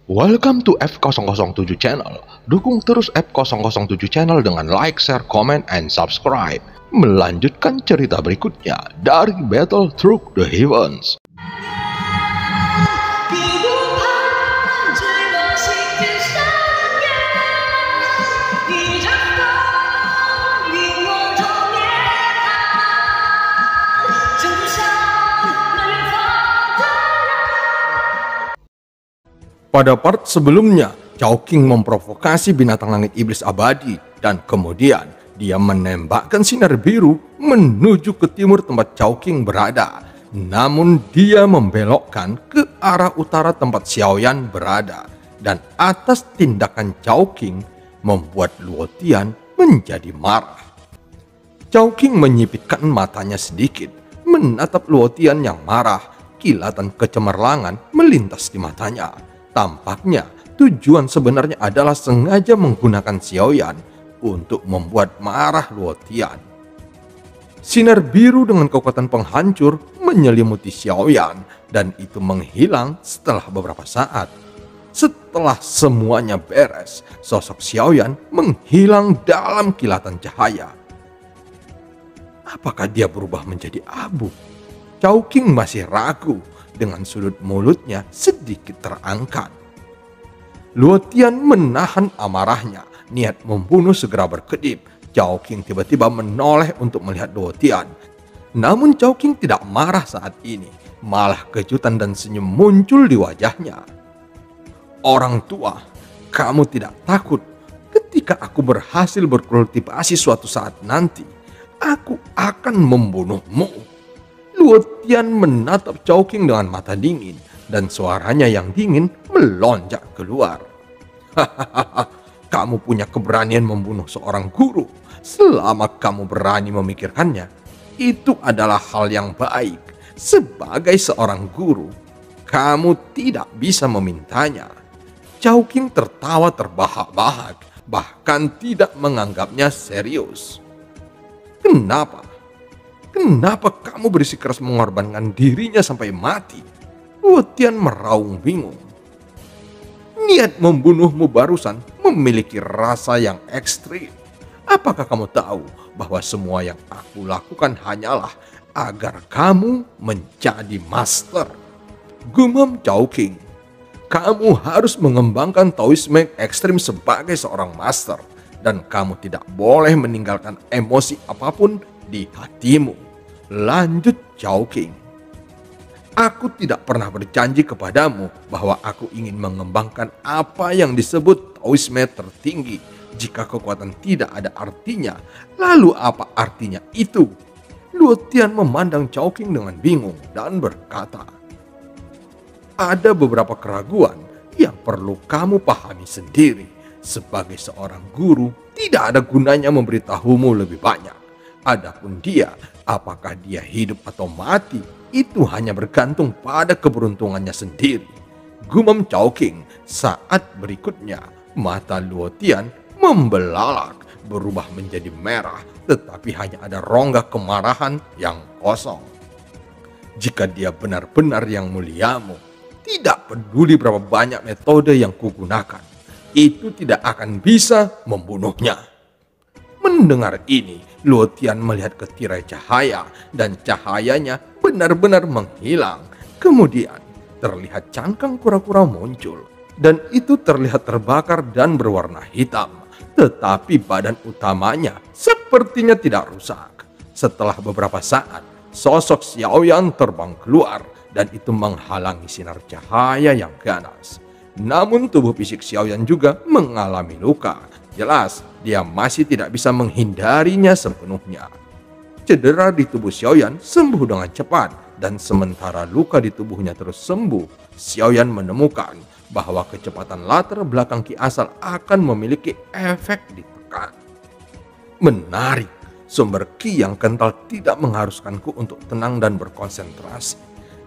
Welcome to F007 Channel. Dukung terus F007 Channel dengan like, share, comment, and subscribe. Melanjutkan cerita berikutnya dari Battle Through the Heavens. Pada part sebelumnya, Chowking memprovokasi binatang langit iblis abadi dan kemudian dia menembakkan sinar biru menuju ke timur tempat Chowking berada. Namun dia membelokkan ke arah utara tempat Xiaoyan berada. Dan atas tindakan Chowking membuat Luo Tian menjadi marah. Chowking menyipitkan matanya sedikit, menatap Luo Tian yang marah. Kilatan kecemerlangan melintas di matanya. Tampaknya tujuan sebenarnya adalah sengaja menggunakan Xiaoyan untuk membuat marah Luo Tian. Sinar biru dengan kekuatan penghancur menyelimuti Xiaoyan dan itu menghilang setelah beberapa saat. Setelah semuanya beres, sosok Xiaoyan menghilang dalam kilatan cahaya. Apakah dia berubah menjadi abu? Chowking masih ragu. Dengan sudut mulutnya sedikit terangkat. Luo Tian menahan amarahnya. Niat membunuh segera berkedip. Chowking tiba-tiba menoleh untuk melihat Luo Tian. Namun Chowking tidak marah saat ini. Malah kejutan dan senyum muncul di wajahnya. Orang tua, kamu tidak takut ketika aku berhasil berkultivasi suatu saat nanti. Aku akan membunuhmu. Luo Tian menatap Chowking dengan mata dingin dan suaranya yang dingin melonjak keluar. Hahaha, kamu punya keberanian membunuh seorang guru. Selama kamu berani memikirkannya, itu adalah hal yang baik. Sebagai seorang guru, kamu tidak bisa memintanya. Chowking tertawa terbahak-bahak, bahkan tidak menganggapnya serius. Kenapa kamu bersikeras mengorbankan dirinya sampai mati? Luo Tian meraung bingung. Niat membunuhmu barusan memiliki rasa yang ekstrim. Apakah kamu tahu bahwa semua yang aku lakukan hanyalah agar kamu menjadi master? Gumam Chowking. Kamu harus mengembangkan Taoisme ekstrim sebagai seorang master. Dan kamu tidak boleh meninggalkan emosi apapun di hatimu. Lanjut Chowking. Aku tidak pernah berjanji kepadamu bahwa aku ingin mengembangkan apa yang disebut Taoisme tertinggi. Jika kekuatan tidak ada artinya, lalu apa artinya itu? Luo Tian memandang Chowking dengan bingung dan berkata, ada beberapa keraguan yang perlu kamu pahami sendiri. Sebagai seorang guru, tidak ada gunanya memberitahumu lebih banyak. Adapun dia, apakah dia hidup atau mati, itu hanya bergantung pada keberuntungannya sendiri. Gumam Chowking. Saat berikutnya, mata Luo Tian membelalak, berubah menjadi merah, tetapi hanya ada rongga kemarahan yang kosong. Jika dia benar-benar yang muliamu, tidak peduli berapa banyak metode yang kugunakan, itu tidak akan bisa membunuhnya. Mendengar ini, Luo Tian melihat ke tirai cahaya dan cahayanya benar-benar menghilang. Kemudian terlihat cangkang kura-kura muncul dan itu terlihat terbakar dan berwarna hitam. Tetapi badan utamanya sepertinya tidak rusak. Setelah beberapa saat, sosok Xiaoyan terbang keluar dan itu menghalangi sinar cahaya yang ganas. Namun tubuh fisik Xiaoyan juga mengalami luka. Jelas, dia masih tidak bisa menghindarinya sepenuhnya. Cedera di tubuh Xiaoyan sembuh dengan cepat dan sementara luka di tubuhnya terus sembuh, Xiaoyan menemukan bahwa kecepatan latar belakang Ki Asal akan memiliki efek ditekan. Menarik, sumber Ki yang kental tidak mengharuskanku untuk tenang dan berkonsentrasi.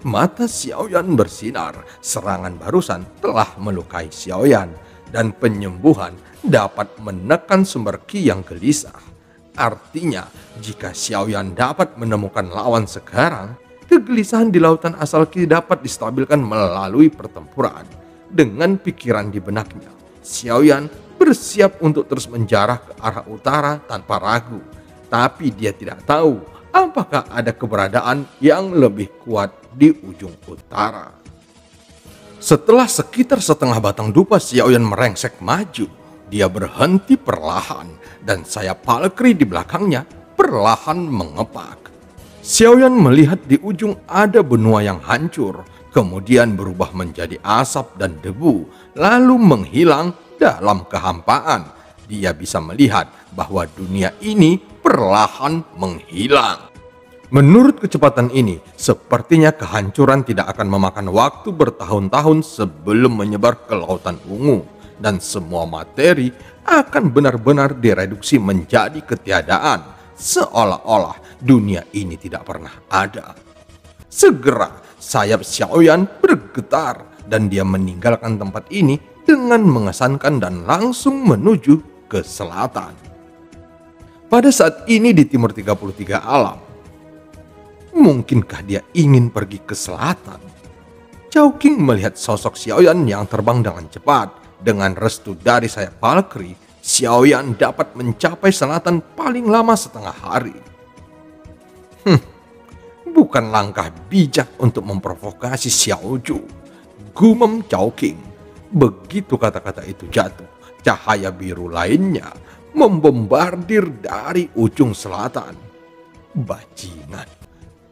Mata Xiaoyan bersinar, serangan barusan telah melukai Xiaoyan dan penyembuhan dapat menekan sumber Ki yang gelisah. Artinya, jika Xiaoyan dapat menemukan lawan sekarang, kegelisahan di lautan asal Ki dapat distabilkan melalui pertempuran. Dengan pikiran di benaknya, Xiaoyan bersiap untuk terus menjarah ke arah utara tanpa ragu. Tapi dia tidak tahu apakah ada keberadaan yang lebih kuat di ujung utara. Setelah sekitar setengah batang dupa Xiaoyan merengsek maju, dia berhenti perlahan dan sayap Valkyrie di belakangnya perlahan mengepak. Xiaoyan melihat di ujung ada benua yang hancur, kemudian berubah menjadi asap dan debu, lalu menghilang dalam kehampaan. Dia bisa melihat bahwa dunia ini perlahan menghilang. Menurut kecepatan ini, sepertinya kehancuran tidak akan memakan waktu bertahun-tahun sebelum menyebar ke lautan ungu, dan semua materi akan benar-benar direduksi menjadi ketiadaan, seolah-olah dunia ini tidak pernah ada. Segera sayap Xiaoyan bergetar dan dia meninggalkan tempat ini dengan mengesankan dan langsung menuju ke selatan. Pada saat ini di timur 33 alam, mungkinkah dia ingin pergi ke selatan? Chowking melihat sosok Xiaoyan yang terbang dengan cepat. Dengan restu dari sayap Valkyrie, Xiaoyan dapat mencapai selatan paling lama setengah hari. Bukan langkah bijak untuk memprovokasi Xiaoju, gumam Chowking. Begitu kata-kata itu jatuh, cahaya biru lainnya membombardir dari ujung selatan. Bajingan,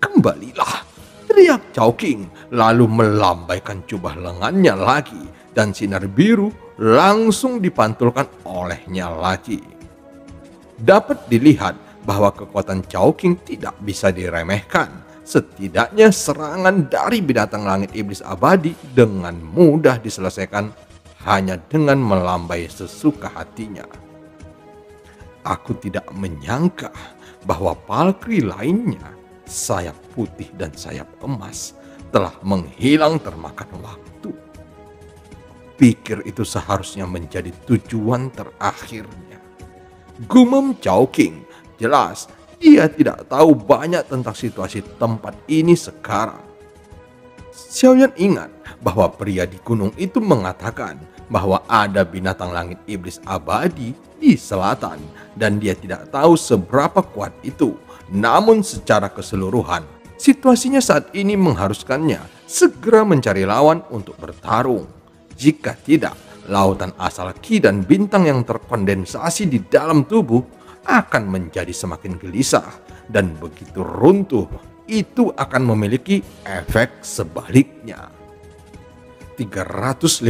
kembalilah, teriak Chowking, lalu melambaikan jubah lengannya lagi dan sinar biru langsung dipantulkan olehnya lagi. Dapat dilihat bahwa kekuatan Chowking tidak bisa diremehkan. Setidaknya serangan dari binatang langit iblis abadi dengan mudah diselesaikan hanya dengan melambai sesuka hatinya. Aku tidak menyangka bahwa Valkyrie lainnya, sayap putih dan sayap emas, telah menghilang termakan waktu. Pikir itu seharusnya menjadi tujuan terakhirnya. Gumam Chowking, jelas dia tidak tahu banyak tentang situasi tempat ini sekarang. Xiaoyan ingat bahwa pria di gunung itu mengatakan bahwa ada binatang langit iblis abadi di selatan dan dia tidak tahu seberapa kuat itu. Namun secara keseluruhan, situasinya saat ini mengharuskannya segera mencari lawan untuk bertarung. Jika tidak, lautan asal Qi dan bintang yang terkondensasi di dalam tubuh akan menjadi semakin gelisah, dan begitu runtuh, itu akan memiliki efek sebaliknya. 350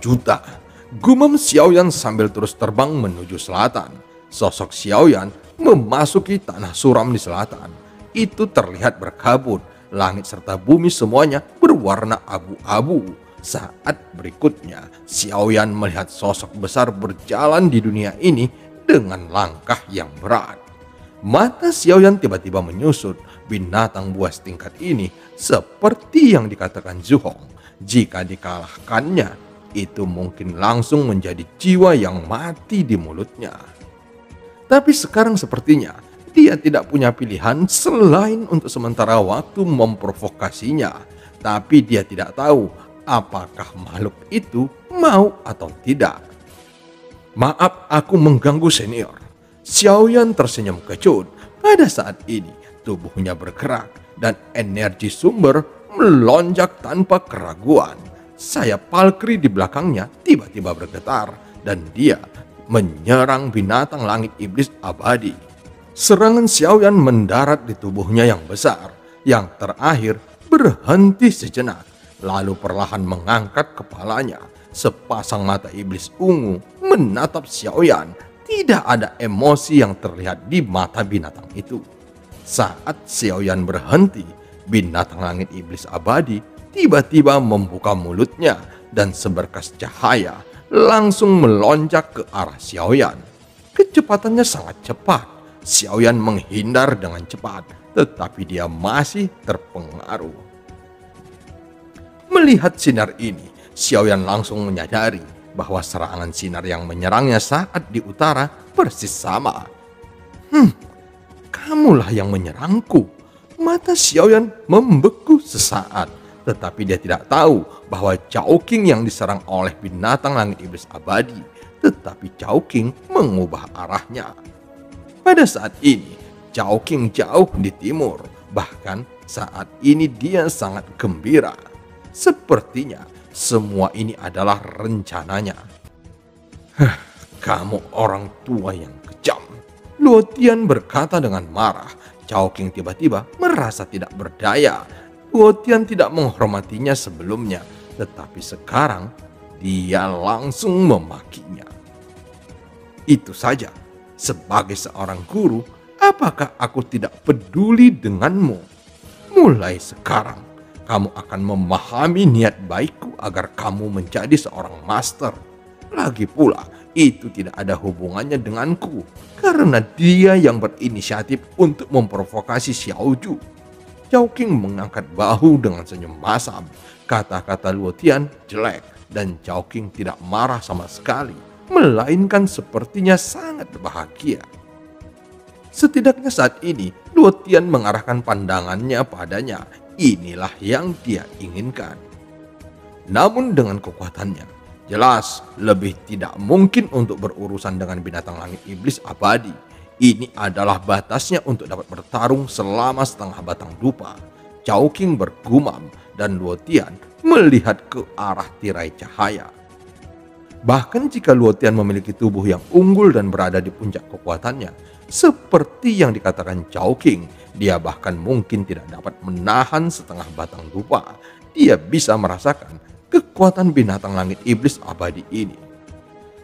juta, gumam Xiaoyan sambil terus terbang menuju selatan. Sosok Xiaoyan memasuki tanah suram di selatan. Itu terlihat berkabut, langit serta bumi semuanya berwarna abu-abu. Saat berikutnya, Xiaoyan melihat sosok besar berjalan di dunia ini dengan langkah yang berat. Mata Xiaoyan tiba-tiba menyusut. Binatang buas tingkat ini seperti yang dikatakan Zhuhong. Jika dikalahkannya, itu mungkin langsung menjadi jiwa yang mati di mulutnya. Tapi sekarang sepertinya dia tidak punya pilihan selain untuk sementara waktu memprovokasinya. Tapi dia tidak tahu apakah makhluk itu mau atau tidak. Maaf, aku mengganggu senior. Xiaoyan tersenyum kecut. Pada saat ini tubuhnya bergerak dan energi sumber melonjak tanpa keraguan. Sayap Valkyrie di belakangnya tiba-tiba bergetar dan dia menyerang binatang langit iblis abadi. Serangan Xiaoyan mendarat di tubuhnya yang besar. Yang terakhir berhenti sejenak, lalu perlahan mengangkat kepalanya. Sepasang mata iblis ungu menatap Xiaoyan. Tidak ada emosi yang terlihat di mata binatang itu. Saat Xiaoyan berhenti, binatang langit iblis abadi tiba-tiba membuka mulutnya dan seberkas cahaya langsung melonjak ke arah Xiaoyan. Kecepatannya sangat cepat. Xiaoyan menghindar dengan cepat, tetapi dia masih terpengaruh. Melihat sinar ini, Xiaoyan langsung menyadari bahwa serangan sinar yang menyerangnya saat di utara persis sama. Kamulah yang menyerangku. Mata Xiaoyan membeku sesaat. Tetapi dia tidak tahu bahwa Chowking yang diserang oleh binatang langit iblis abadi, tetapi Chowking mengubah arahnya. Pada saat ini, Chowking jauh di timur, bahkan saat ini dia sangat gembira. Sepertinya semua ini adalah rencananya. Kamu orang tua yang kejam, Luo Tian berkata dengan marah. Chowking tiba-tiba merasa tidak berdaya. Luo Tian tidak menghormatinya sebelumnya, tetapi sekarang dia langsung memakinya. Itu saja, sebagai seorang guru, apakah aku tidak peduli denganmu? Mulai sekarang, kamu akan memahami niat baikku agar kamu menjadi seorang master. Lagi pula, itu tidak ada hubungannya denganku, karena dia yang berinisiatif untuk memprovokasi Xiaoju. Chowking mengangkat bahu dengan senyum masam. Kata-kata Luo Tian jelek dan Chowking tidak marah sama sekali, melainkan sepertinya sangat bahagia. Setidaknya saat ini Luo Tian mengarahkan pandangannya padanya. Inilah yang dia inginkan. Namun dengan kekuatannya, jelas lebih tidak mungkin untuk berurusan dengan binatang langit iblis abadi. Ini adalah batasnya untuk dapat bertarung selama setengah batang dupa. Chowking bergumam dan Luo Tian melihat ke arah tirai cahaya. Bahkan jika Luo Tian memiliki tubuh yang unggul dan berada di puncak kekuatannya, seperti yang dikatakan Chowking, dia bahkan mungkin tidak dapat menahan setengah batang dupa. Dia bisa merasakan kekuatan binatang langit iblis abadi ini.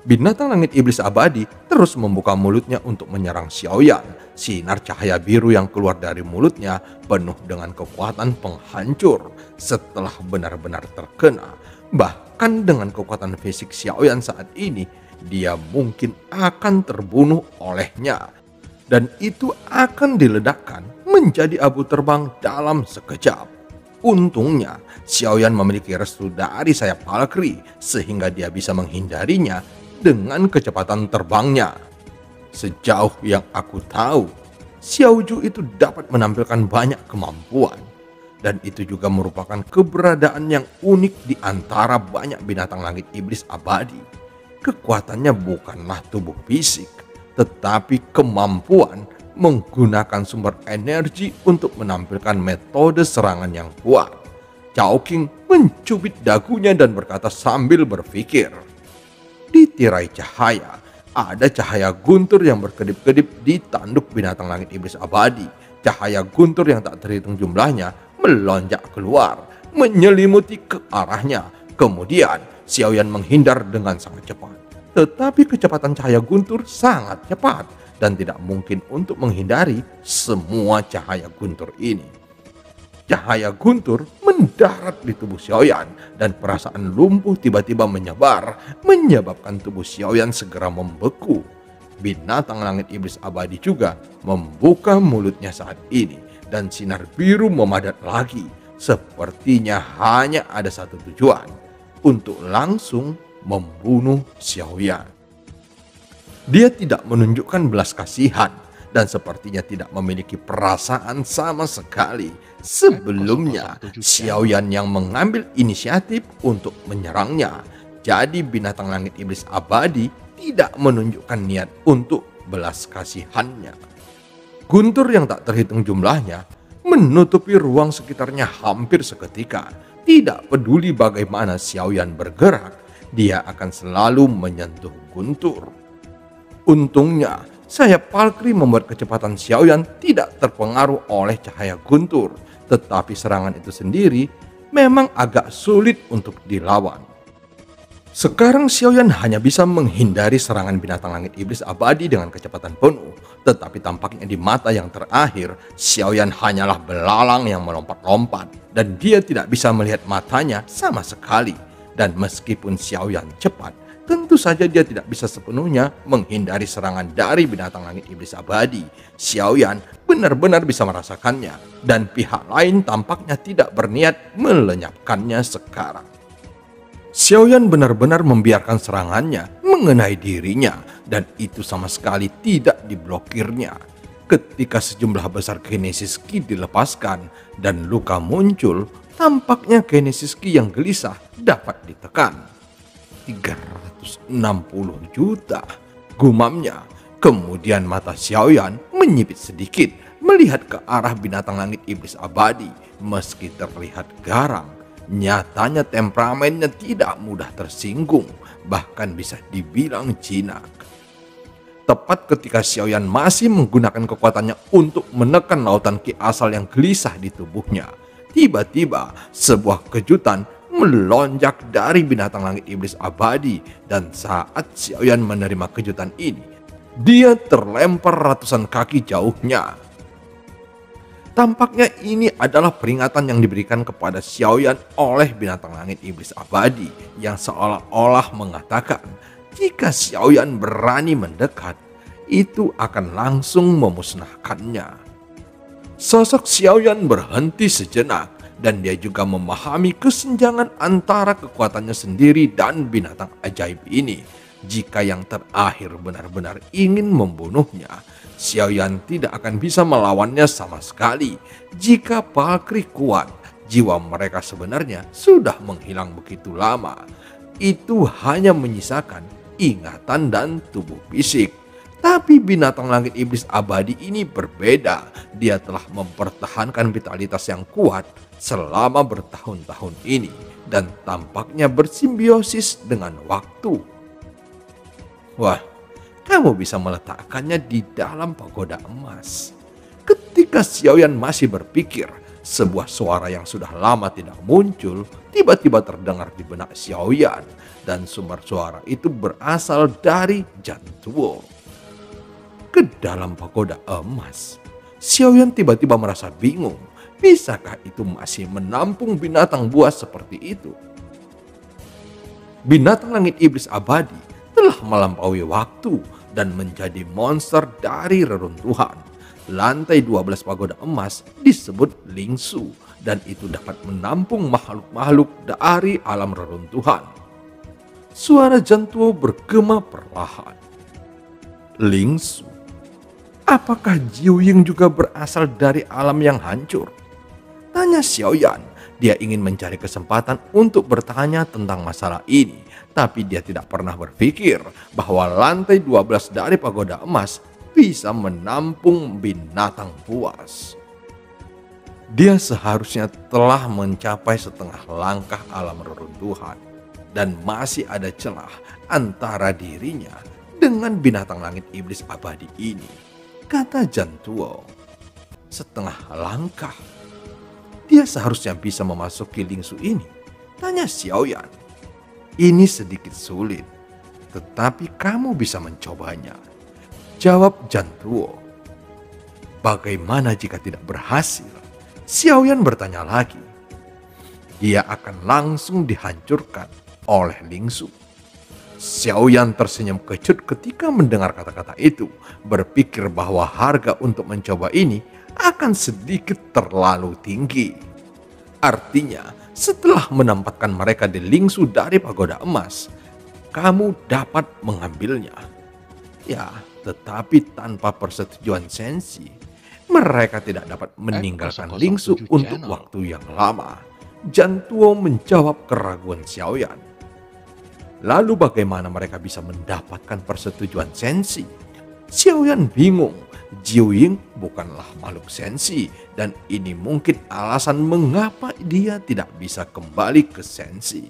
Binatang langit iblis abadi terus membuka mulutnya untuk menyerang Xiaoyan. Sinar cahaya biru yang keluar dari mulutnya penuh dengan kekuatan penghancur. Setelah benar-benar terkena, bahkan dengan kekuatan fisik Xiaoyan saat ini, dia mungkin akan terbunuh olehnya. Dan itu akan diledakkan menjadi abu terbang dalam sekejap. Untungnya, Xiaoyan memiliki restu dari sayap Valkyrie sehingga dia bisa menghindarinya dengan kecepatan terbangnya. Sejauh yang aku tahu, Xiaoju itu dapat menampilkan banyak kemampuan. Dan itu juga merupakan keberadaan yang unik di antara banyak binatang langit iblis abadi. Kekuatannya bukanlah tubuh fisik, tetapi kemampuan menggunakan sumber energi untuk menampilkan metode serangan yang kuat. Chowking mencubit dagunya dan berkata sambil berpikir. Di tirai cahaya, ada cahaya guntur yang berkedip-kedip di tanduk binatang langit iblis abadi. Cahaya guntur yang tak terhitung jumlahnya melonjak keluar, menyelimuti ke arahnya. Kemudian, Xiaoyan menghindar dengan sangat cepat. Tetapi kecepatan cahaya guntur sangat cepat dan tidak mungkin untuk menghindari semua cahaya guntur ini. Cahaya guntur mendarat di tubuh Xiaoyan dan perasaan lumpuh tiba-tiba menyebar, menyebabkan tubuh Xiaoyan segera membeku. Binatang langit iblis abadi juga membuka mulutnya saat ini dan sinar biru memadat lagi. Sepertinya hanya ada satu tujuan, untuk langsung membunuh Xiaoyan. Dia tidak menunjukkan belas kasihan dan sepertinya tidak memiliki perasaan sama sekali. Sebelumnya, Xiaoyan yang mengambil inisiatif untuk menyerangnya. Jadi binatang langit iblis abadi tidak menunjukkan niat untuk belas kasihannya. Guntur yang tak terhitung jumlahnya menutupi ruang sekitarnya hampir seketika. Tidak peduli bagaimana Xiaoyan bergerak, dia akan selalu menyentuh guntur. Untungnya, sayap Valkyrie membuat kecepatan Xiaoyan tidak terpengaruh oleh cahaya guntur. Tetapi serangan itu sendiri memang agak sulit untuk dilawan. Sekarang Xiaoyan hanya bisa menghindari serangan binatang langit iblis abadi dengan kecepatan penuh. Tetapi tampaknya di mata yang terakhir, Xiaoyan hanyalah belalang yang melompat-lompat. Dan dia tidak bisa melihat matanya sama sekali. Dan meskipun Xiaoyan cepat, tentu saja dia tidak bisa sepenuhnya menghindari serangan dari binatang langit iblis abadi. Xiaoyan benar-benar bisa merasakannya, dan pihak lain tampaknya tidak berniat melenyapkannya sekarang. Xiaoyan benar-benar membiarkan serangannya mengenai dirinya, dan itu sama sekali tidak diblokirnya. Ketika sejumlah besar kinesis ki dilepaskan dan luka muncul, Tampaknya Genesis Ki yang gelisah dapat ditekan. 360 juta, gumamnya. Kemudian mata Xiaoyan menyipit sedikit melihat ke arah binatang langit iblis abadi. Meski terlihat garang, nyatanya temperamennya tidak mudah tersinggung, bahkan bisa dibilang jinak. Tepat ketika Xiaoyan masih menggunakan kekuatannya untuk menekan lautan ki asal yang gelisah di tubuhnya, tiba-tiba sebuah kejutan melonjak dari binatang langit iblis abadi, dan saat Xiaoyan menerima kejutan ini, dia terlempar ratusan kaki jauhnya. Tampaknya ini adalah peringatan yang diberikan kepada Xiaoyan oleh binatang langit iblis abadi yang seolah-olah mengatakan jika Xiaoyan berani mendekat, itu akan langsung memusnahkannya. Sosok Xiaoyan berhenti sejenak dan dia juga memahami kesenjangan antara kekuatannya sendiri dan binatang ajaib ini. Jika yang terakhir benar-benar ingin membunuhnya, Xiaoyan tidak akan bisa melawannya sama sekali. Jika Valkyrie kuat, jiwa mereka sebenarnya sudah menghilang begitu lama. Itu hanya menyisakan ingatan dan tubuh fisik. Tapi binatang langit iblis abadi ini berbeda. Dia telah mempertahankan vitalitas yang kuat selama bertahun-tahun ini dan tampaknya bersimbiosis dengan waktu. Wah, kamu bisa meletakkannya di dalam pagoda emas. Ketika Xiaoyan masih berpikir, sebuah suara yang sudah lama tidak muncul tiba-tiba terdengar di benak Xiaoyan, dan sumber suara itu berasal dari Jantuo. Ke dalam pagoda emas, Xiaoyan tiba-tiba merasa bingung. Bisakah itu masih menampung binatang buas seperti itu? Binatang langit iblis abadi telah melampaui waktu dan menjadi monster dari reruntuhan. Lantai 12 pagoda emas disebut Lingsu, dan itu dapat menampung makhluk-makhluk dari alam reruntuhan. Suara Jantuo bergema perlahan. Lingsu, apakah Jiuying juga berasal dari alam yang hancur? Tanya Xiaoyan. Dia ingin mencari kesempatan untuk bertanya tentang masalah ini, tapi dia tidak pernah berpikir bahwa lantai 12 dari pagoda emas bisa menampung binatang buas. Dia seharusnya telah mencapai setengah langkah alam reruntuhan, dan masih ada celah antara dirinya dengan binatang langit iblis abadi ini, kata Jantuo. Setengah langkah? Dia seharusnya bisa memasuki Lingsu ini, tanya Xiaoyan. Ini sedikit sulit, tetapi kamu bisa mencobanya, jawab Jantuo. Bagaimana jika tidak berhasil? Xiaoyan bertanya lagi. Dia akan langsung dihancurkan oleh Lingsu. Xiaoyan tersenyum kecut ketika mendengar kata-kata itu, berpikir bahwa harga untuk mencoba ini akan sedikit terlalu tinggi. Artinya, setelah menempatkan mereka di Lingsu dari pagoda emas, kamu dapat mengambilnya. Ya, tetapi tanpa persetujuan Senshi, mereka tidak dapat meninggalkan Lingsu untuk waktu yang lama. Jantuo menjawab keraguan Xiaoyan. Lalu bagaimana mereka bisa mendapatkan persetujuan Senshi? Xiaoyan bingung. Jiuying bukanlah makhluk Senshi, dan ini mungkin alasan mengapa dia tidak bisa kembali ke Senshi.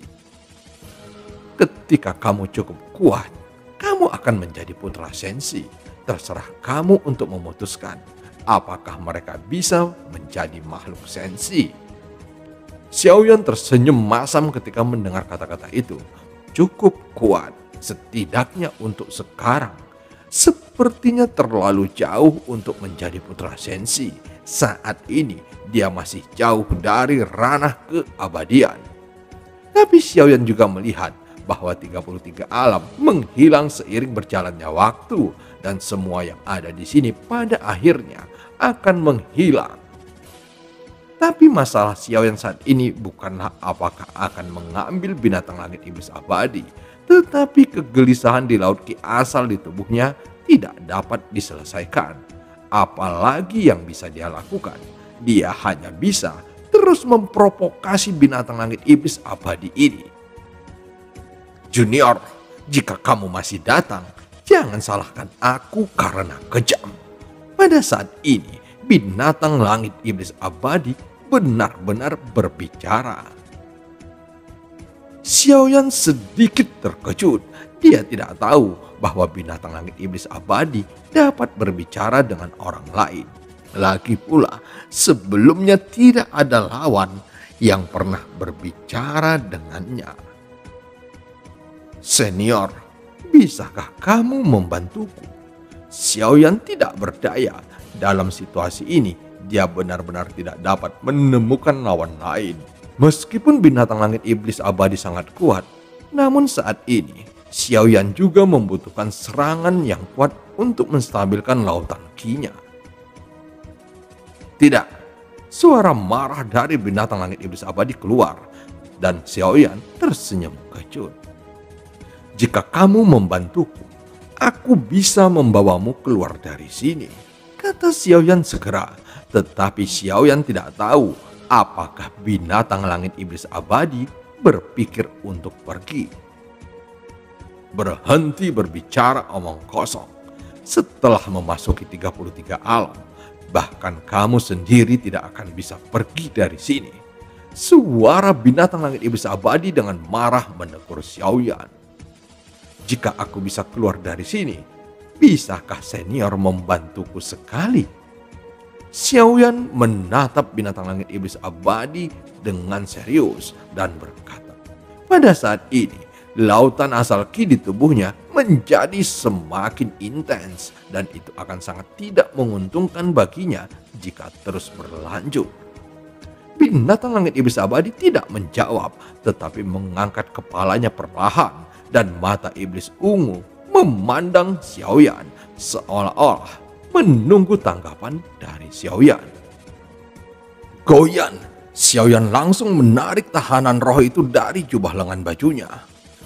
Ketika kamu cukup kuat, kamu akan menjadi putra Senshi. Terserah kamu untuk memutuskan apakah mereka bisa menjadi makhluk Senshi. Xiaoyan tersenyum masam ketika mendengar kata-kata itu. Cukup kuat, setidaknya untuk sekarang. Sepertinya terlalu jauh untuk menjadi putra Senshi. Saat ini dia masih jauh dari ranah keabadian. Tapi Xiaoyan juga melihat bahwa 33 alam menghilang seiring berjalannya waktu, dan semua yang ada di sini pada akhirnya akan menghilang. Tapi masalah Xiaoyan saat ini bukanlah apakah akan mengambil binatang langit iblis abadi, tetapi kegelisahan di laut ki asal di tubuhnya tidak dapat diselesaikan. Apalagi yang bisa dia lakukan? Dia hanya bisa terus memprovokasi binatang langit iblis abadi ini. Junior, jika kamu masih datang, jangan salahkan aku karena kejam. Pada saat ini, binatang langit iblis abadi benar-benar berbicara. Xiaoyan sedikit terkejut. Dia tidak tahu bahwa binatang langit iblis abadi dapat berbicara dengan orang lain. Lagi pula, sebelumnya tidak ada lawan yang pernah berbicara dengannya. Senior, bisakah kamu membantuku? Xiaoyan tidak berdaya. Dalam situasi ini, dia benar-benar tidak dapat menemukan lawan lain. Meskipun binatang langit iblis abadi sangat kuat, namun saat ini Xiaoyan juga membutuhkan serangan yang kuat untuk menstabilkan lautan Qi-nya. Tidak, suara marah dari binatang langit iblis abadi keluar dan Xiaoyan tersenyum kejut. Jika kamu membantuku, aku bisa membawamu keluar dari sini, kata Xiaoyan segera. Tetapi Xiaoyan tidak tahu apakah binatang langit iblis abadi berpikir untuk pergi. Berhenti berbicara omong kosong. Setelah memasuki 33 alam, bahkan kamu sendiri tidak akan bisa pergi dari sini. Suara binatang langit iblis abadi dengan marah menegur Xiaoyan. Jika aku bisa keluar dari sini, bisakah senior membantuku sekali? Xiaoyan menatap binatang langit iblis abadi dengan serius dan berkata, pada saat ini, lautan asal Qi di tubuhnya menjadi semakin intens dan itu akan sangat tidak menguntungkan baginya jika terus berlanjut. Binatang langit iblis abadi tidak menjawab, tetapi mengangkat kepalanya perlahan dan mata iblis ungu memandang Xiaoyan seolah-olah menunggu tanggapan dari Xiaoyan. Goyan, Xiaoyan langsung menarik tahanan roh itu dari jubah lengan bajunya.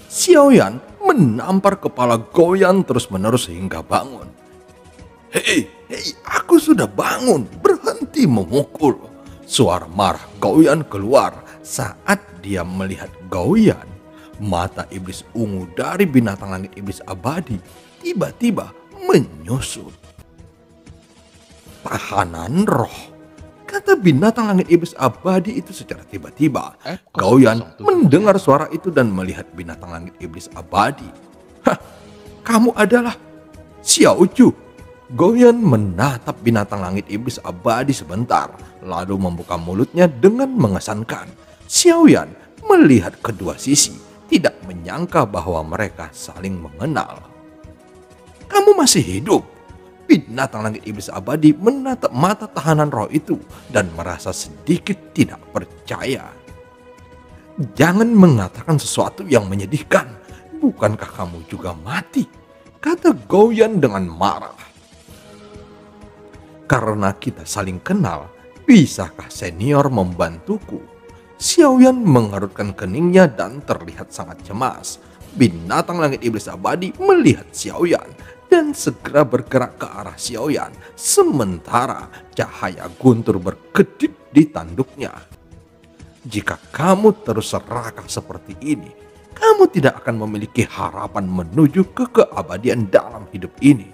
Xiaoyan menampar kepala Goyan terus-menerus hingga bangun. Hei, aku sudah bangun, berhenti memukul. Suara marah Goyan keluar saat dia melihat Goyan. Mata iblis ungu dari binatang langit iblis abadi tiba-tiba menyusut. Tahanan roh, kata binatang langit iblis abadi itu secara tiba-tiba. Goyan mendengar suara itu dan melihat binatang langit iblis abadi. Hah, kamu adalah Xiao Ju. Goyan menatap binatang langit iblis abadi sebentar, lalu membuka mulutnya dengan mengesankan. Xiaoyan melihat kedua sisi, tidak menyangka bahwa mereka saling mengenal. Kamu masih hidup? Binatang langit iblis abadi menatap mata tahanan roh itu dan merasa sedikit tidak percaya. Jangan mengatakan sesuatu yang menyedihkan. Bukankah kamu juga mati? Kata Goyan dengan marah. Karena kita saling kenal, bisakah senior membantuku? Xiaoyan mengerutkan keningnya dan terlihat sangat cemas. Binatang langit iblis abadi melihat Xiaoyan dan segera bergerak ke arah Xiaoyan, sementara cahaya guntur berkedip di tanduknya. Jika kamu terus serakah seperti ini, kamu tidak akan memiliki harapan menuju ke keabadian dalam hidup ini.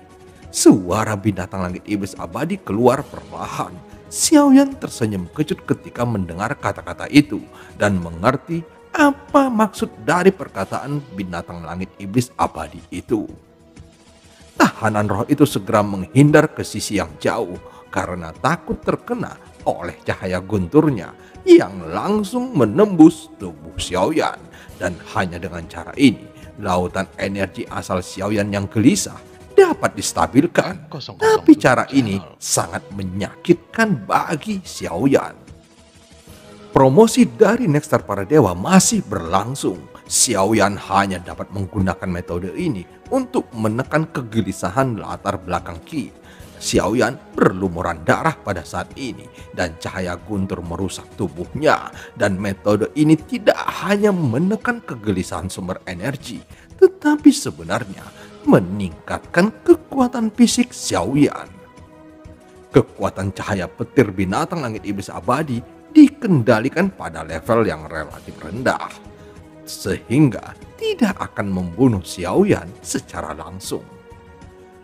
Suara binatang langit iblis abadi keluar perlahan. Xiaoyan tersenyum kejut ketika mendengar kata-kata itu dan mengerti apa maksud dari perkataan binatang langit iblis abadi itu. Tahanan roh itu segera menghindar ke sisi yang jauh karena takut terkena oleh cahaya gunturnya yang langsung menembus tubuh Xiaoyan. Dan hanya dengan cara ini, lautan energi asal Xiaoyan yang gelisah dapat distabilkan. Tapi cara ini sangat menyakitkan bagi Xiaoyan. Promosi dari Nexstar para Dewa masih berlangsung. Xiaoyan hanya dapat menggunakan metode ini untuk menekan kegelisahan latar belakang Qi. Xiaoyan berlumuran darah pada saat ini dan cahaya guntur merusak tubuhnya. Dan metode ini tidak hanya menekan kegelisahan sumber energi, tetapi sebenarnya meningkatkan kekuatan fisik Xiaoyan. Kekuatan cahaya petir binatang langit iblis abadi dikendalikan pada level yang relatif rendah, sehingga tidak akan membunuh Xiaoyan secara langsung.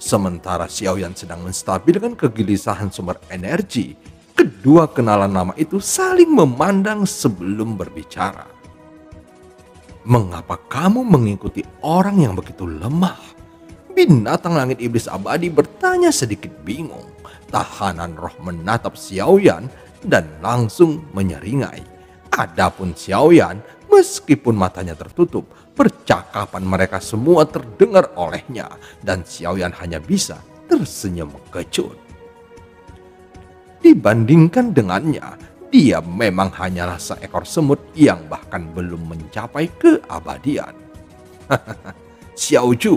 Sementara Xiaoyan sedang menstabilkan kegelisahan sumber energi, kedua kenalan lama itu saling memandang sebelum berbicara. "Mengapa kamu mengikuti orang yang begitu lemah?" Binatang langit iblis abadi bertanya sedikit bingung. Tahanan roh menatap Xiaoyan dan langsung menyeringai. Adapun Xiaoyan, meskipun matanya tertutup, percakapan mereka semua terdengar olehnya dan Xiaoyan hanya bisa tersenyum kecut. Dibandingkan dengannya, dia memang hanyalah seekor semut yang bahkan belum mencapai keabadian. "Xiaoju,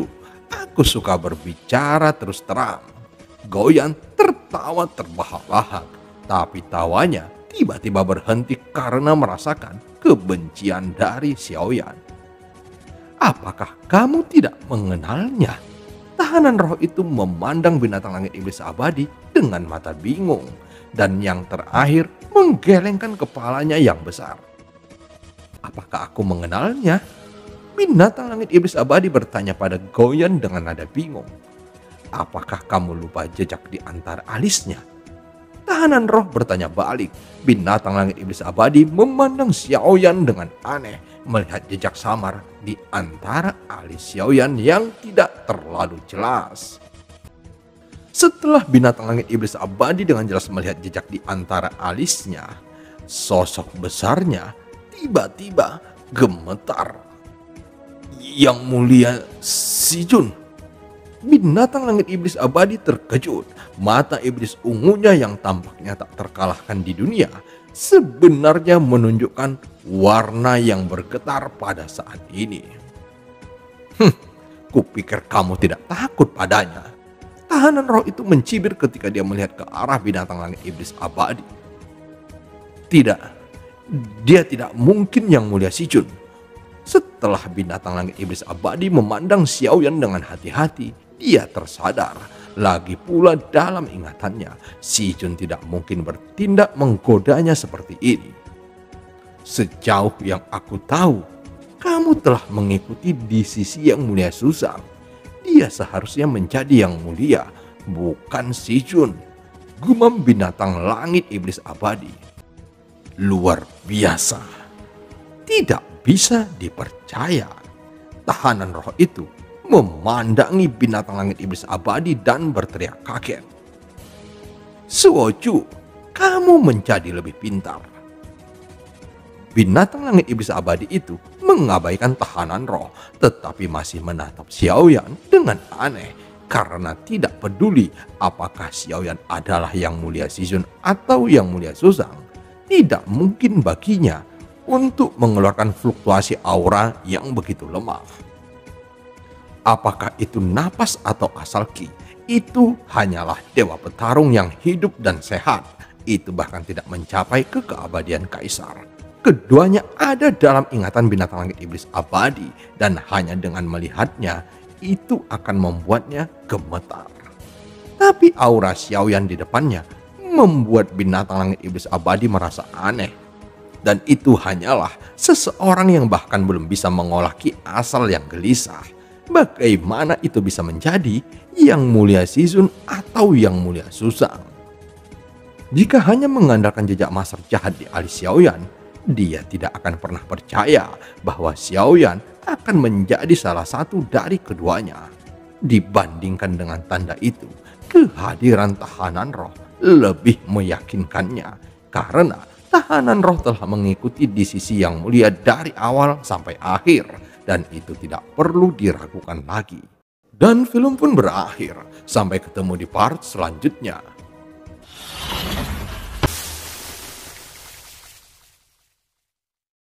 aku suka berbicara terus terang." Goyan tertawa terbahak-bahak, tapi tawanya tiba-tiba berhenti karena merasakan kebencian dari Xiaoyan. "Apakah kamu tidak mengenalnya?" Tahanan roh itu memandang binatang langit iblis abadi dengan mata bingung, dan yang terakhir menggelengkan kepalanya yang besar. "Apakah aku mengenalnya?" Binatang langit iblis abadi bertanya pada Goyan dengan nada bingung. "Apakah kamu lupa jejak di antara alisnya?" Tahanan roh bertanya balik. Binatang langit iblis abadi memandang Xiaoyan dengan aneh, melihat jejak samar di antara alis Xiaoyan yang tidak terlalu jelas. Setelah binatang langit iblis abadi dengan jelas melihat jejak di antara alisnya, sosok besarnya tiba-tiba gemetar. "Yang mulia Si Jun." Binatang langit iblis abadi terkejut. Mata iblis ungunya yang tampaknya tak terkalahkan di dunia sebenarnya menunjukkan warna yang bergetar pada saat ini. "Kupikir kamu tidak takut padanya." Tahanan roh itu mencibir ketika dia melihat ke arah binatang langit iblis abadi. "Tidak, dia tidak mungkin yang mulia Si Jun." Setelah binatang langit iblis abadi memandang Xiaoyan dengan hati-hati, dia tersadar. Lagi pula dalam ingatannya, Si Jun tidak mungkin bertindak menggodanya seperti ini. "Sejauh yang aku tahu, kamu telah mengikuti di sisi yang mulia Susang. Dia seharusnya menjadi yang mulia, bukan Si Jun," gumam binatang langit iblis abadi. Luar biasa. Tidak bisa dipercaya. Tahanan roh itu memandangi binatang langit iblis abadi dan berteriak kaget. "Suoju, kamu menjadi lebih pintar." Binatang langit iblis abadi itu mengabaikan tahanan roh, tetapi masih menatap Xiaoyan dengan aneh karena tidak peduli apakah Xiaoyan adalah yang mulia Si Jun atau yang mulia Susang. Tidak mungkin baginya untuk mengeluarkan fluktuasi aura yang begitu lemah. Apakah itu napas atau asal ki? Itu hanyalah dewa petarung yang hidup dan sehat. Itu bahkan tidak mencapai ke keabadian kaisar. Keduanya ada dalam ingatan binatang langit iblis abadi, dan hanya dengan melihatnya itu akan membuatnya gemetar. Tapi aura Xiaoyan di depannya membuat binatang langit iblis abadi merasa aneh. Dan itu hanyalah seseorang yang bahkan belum bisa mengolah ki asal yang gelisah. Bagaimana itu bisa menjadi yang mulia Si Jun atau yang mulia Susang? Jika hanya mengandalkan jejak masar jahat di alis Xiaoyan, dia tidak akan pernah percaya bahwa Xiaoyan akan menjadi salah satu dari keduanya. Dibandingkan dengan tanda itu, kehadiran tahanan roh lebih meyakinkannya, karena tahanan roh telah mengikuti di sisi yang mulia dari awal sampai akhir. Dan itu tidak perlu diragukan lagi. Dan film pun berakhir. Sampai ketemu di part selanjutnya.